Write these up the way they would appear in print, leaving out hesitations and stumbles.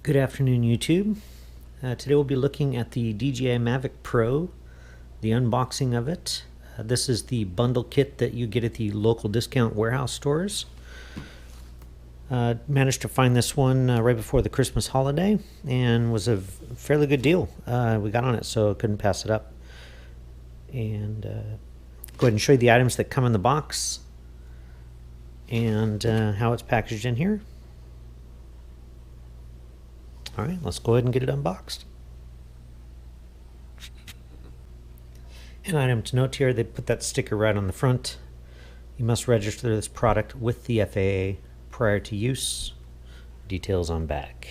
Good afternoon, YouTube. Today we'll be looking at the DJI Mavic Pro, the unboxing of it. This is the bundle kit that you get at the local discount warehouse stores. Managed to find this one right before the Christmas holiday and was a fairly good deal. We got on it, so couldn't pass it up. And go ahead and show you the items that come in the box and how it's packaged in here. All right, let's go ahead and get it unboxed. An item to note here, they put that sticker right on the front. You must register this product with the FAA prior to use. Details on back.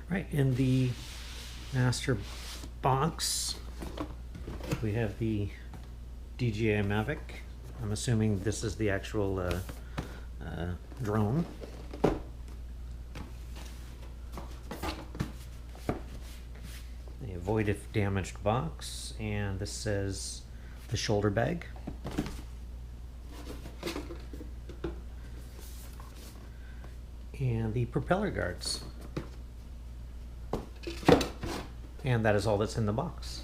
Right, in the master box, we have the DJI Mavic. I'm assuming this is the actual drone. A void if damaged box, and this says the shoulder bag. And the propeller guards. And that is all that's in the box.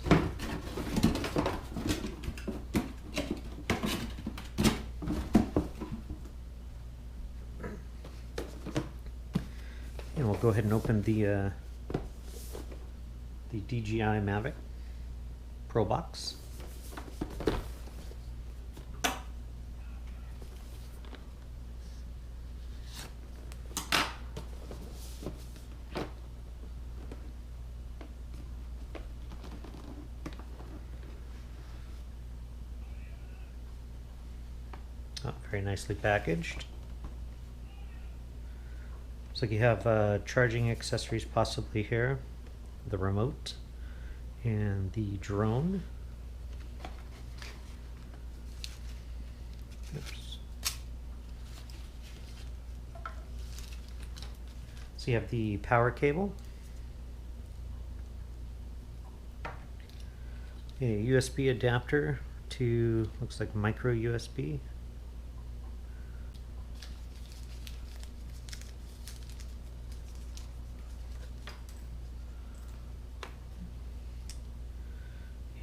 And we'll go ahead and open the DJI Mavic Pro box. Oh, very nicely packaged. Looks like you have charging accessories possibly here, the remote, and the drone. Oops. So you have the power cable, a USB adapter to, looks like micro USB.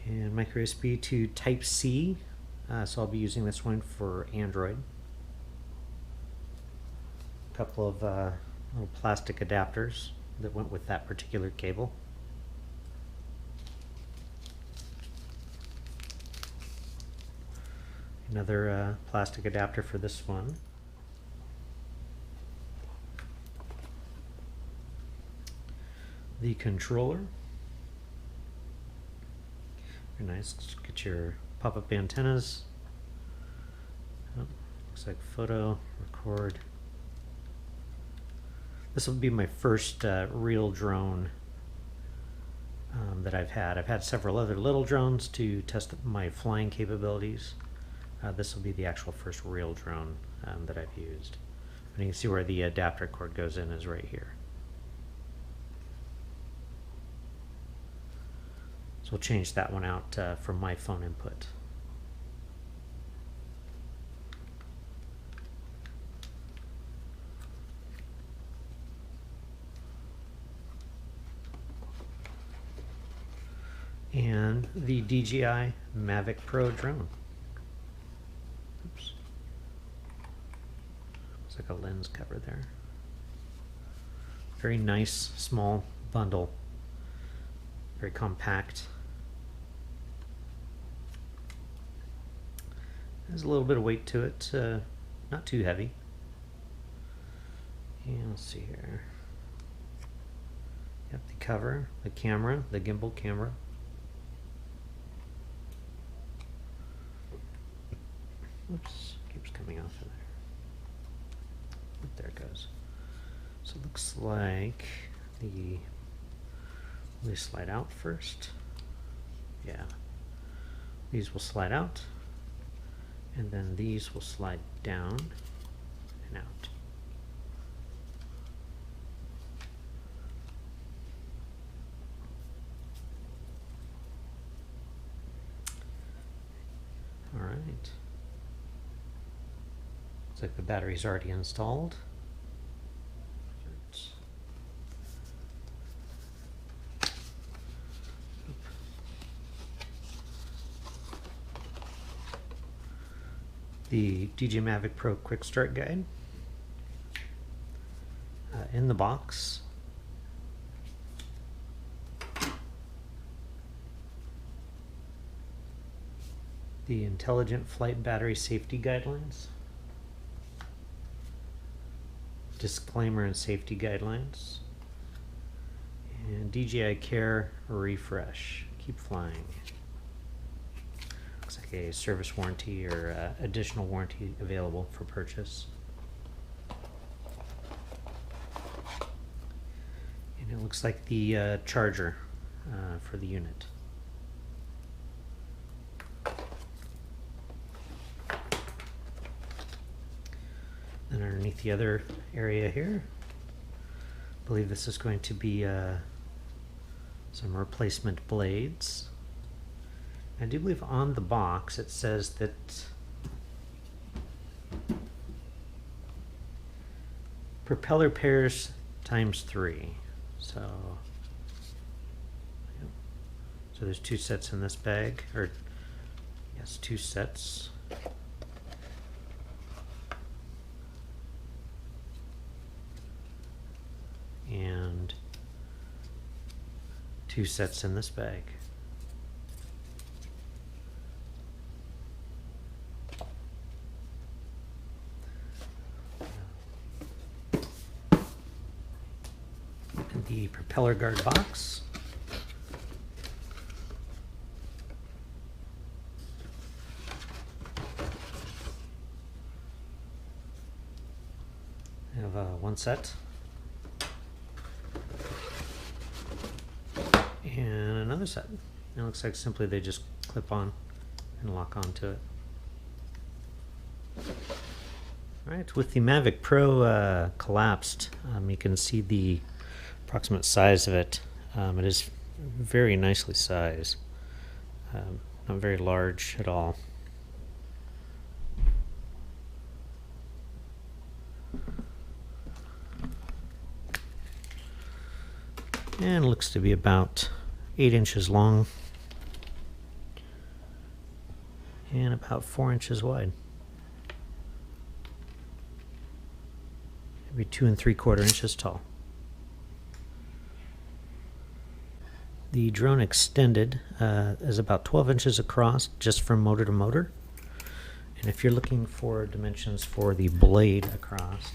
And micro USB to Type-C, so I'll be using this one for Android. A couple of little plastic adapters that went with that particular cable. Another plastic adapter for this one. The controller. Very nice. Get your pop-up antennas. Oh, looks like photo, record. This will be my first real drone that I've had. I've had several other little drones to test my flying capabilities. This will be the actual first real drone that I've used. And you can see where the adapter cord goes in is right here. So we'll change that one out from my phone input. And the DJI Mavic Pro drone. Oops. Looks like a lens cover there. Very nice, small bundle. Very compact. There's a little bit of weight to it, not too heavy. And let's see here. Yep, the cover, the camera, the gimbal camera. Oops, keeps coming off of there. There it goes. So it looks like they slide out first. Yeah, these will slide out. And then these will slide down and out. All right. Looks like the battery's already installed. The DJI Mavic Pro Quick Start Guide in the box. The Intelligent Flight Battery Safety Guidelines. Disclaimer and safety guidelines. And DJI Care Refresh. Keep flying. Looks like a service warranty or additional warranty available for purchase. And it looks like the charger for the unit. And underneath the other area here, I believe this is going to be some replacement blades. I do believe on the box it says that propeller pairs ×3. So there's 2 sets in this bag, or yes, 2 sets. And 2 sets in this bag. And the propeller guard box. I have 1 set. And another set. It looks like simply they just clip on and lock onto it. Alright, with the Mavic Pro collapsed, you can see the approximate size of it. It is very nicely sized. Not very large at all. And looks to be about 8 inches long and about 4 inches wide. Maybe 2 3/4 inches tall. The drone extended is about 12 inches across just from motor to motor. And if you're looking for dimensions for the blade across,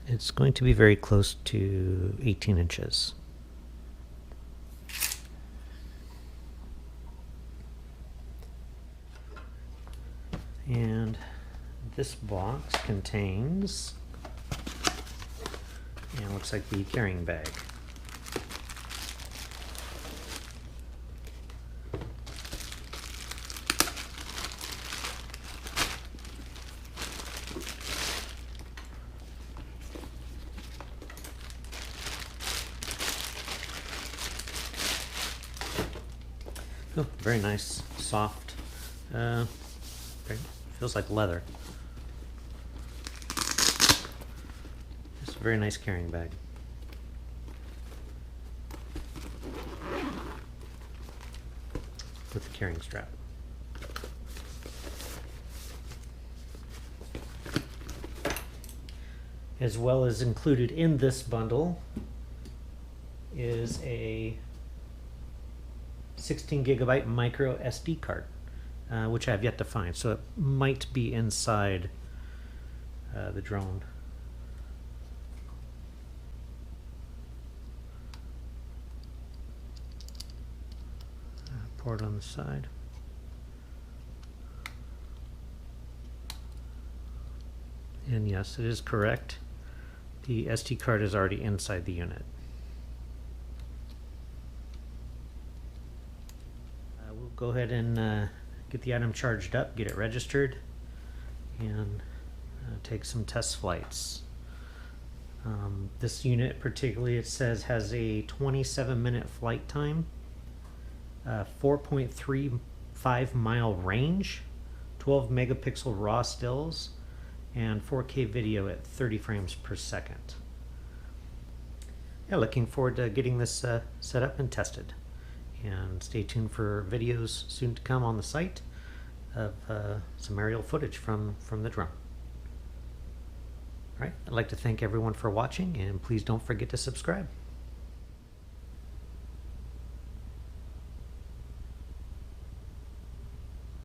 it's going to be very close to 18 inches. And this box contains, and it looks like the carrying bag. Oh, very nice, soft. Feels like leather. It's a very nice carrying bag. With the carrying strap. As well as included in this bundle is a 16 gigabyte micro SD card, which I have yet to find, so it might be inside the drone. Port on the side. And yes, it is correct. The SD card is already inside the unit. We'll go ahead and get the item charged up, get it registered, and take some test flights. This unit particularly, it says, has a 27-minute flight time, 4.35 mile range, 12 megapixel raw stills, and 4K video at 30 frames per second. Yeah, looking forward to getting this set up and tested. And stay tuned for videos soon to come on the site of some aerial footage from the drone. All right, I'd like to thank everyone for watching, and please don't forget to subscribe.